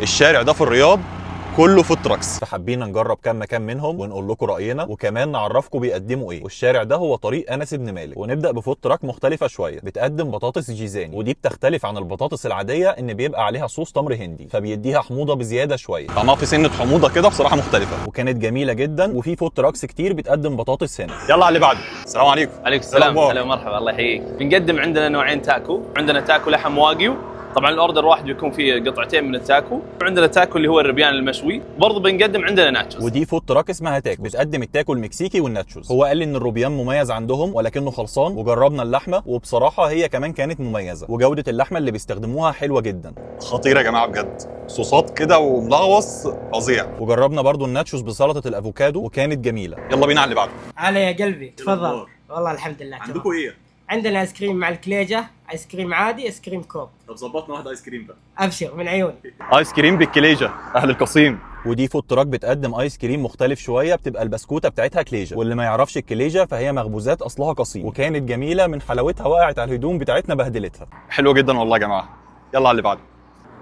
الشارع ده في الرياض كله فود تراكس، فحبينا نجرب كام مكان منهم ونقول لكم راينا وكمان نعرفكم بيقدموا ايه. والشارع ده هو طريق انس بن مالك. ونبدا بفود تراك مختلفه شويه، بتقدم بطاطس جيزاني، ودي بتختلف عن البطاطس العاديه ان بيبقى عليها صوص تمر هندي، فبيديها حموضه بزياده شويه، طعمها في سنه حموضه كده بصراحه مختلفه، وكانت جميله جدا. وفي فود تراكس كتير بتقدم بطاطس هنا. يلا على اللي بعده. السلام عليكم. عليكم السلام. هلا ومرحبا، الله يحييك. بنقدم عندنا نوعين تاكو، عندنا تاكو لحم واقيو، طبعا الاوردر واحد بيكون فيه قطعتين من التاكو، وعندنا تاكو اللي هو الربيان المشوي، برضه بنقدم عندنا ناتشوز. ودي فود تراك اسمها تاكو، بتقدم التاكو المكسيكي والناتشوز. هو قال لي ان الروبيان مميز عندهم ولكنه خلصان، وجربنا اللحمه وبصراحه هي كمان كانت مميزه، وجوده اللحمه اللي بيستخدموها حلوه جدا. خطيره يا جماعه بجد، صوصات كده وملغوص فظيع. وجربنا برضو الناتشوز بسلطه الافوكادو وكانت جميله. يلا بينا على اللي بعده. علي يا قلبي تفضل. والله الحمد لله. عندكم ايه؟ عندنا ايس كريم مع الكليجه، ايس كريم عادي، ايس كريم كوب. طب ظبطنا واحد ايس كريم بقى. ابشر من عيوني. ايس كريم بالكليجه اهل القصيم. ودي فود تراك بتقدم ايس كريم مختلف شويه، بتبقى البسكوته بتاعتها كليجه، واللي ما يعرفش الكليجه فهي مخبوزات اصلها قصيم، وكانت جميله من حلاوتها وقعت على الهدوم بتاعتنا بهدلتها. حلوه جدا والله يا جماعه. يلا على اللي بعده.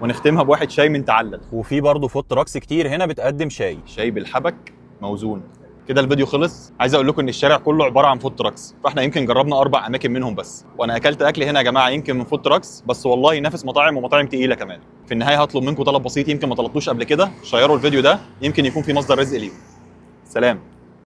ونختمها بواحد شاي من تعلل. وفي برضه فود تراكس كتير هنا بتقدم شاي بالحبك موزون. كده الفيديو خلص. عايز اقول لكم ان الشارع كله عباره عن فود تراكس، فاحنا يمكن جربنا 4 اماكن منهم بس، وانا اكلت اكل هنا يا جماعه يمكن من فود تراكس بس والله ينافس مطاعم ومطاعم تقيله كمان. في النهايه هطلب منكم طلب بسيط يمكن ما طلبتوش قبل كده، شيروا الفيديو ده يمكن يكون في مصدر رزق ليكم. سلام.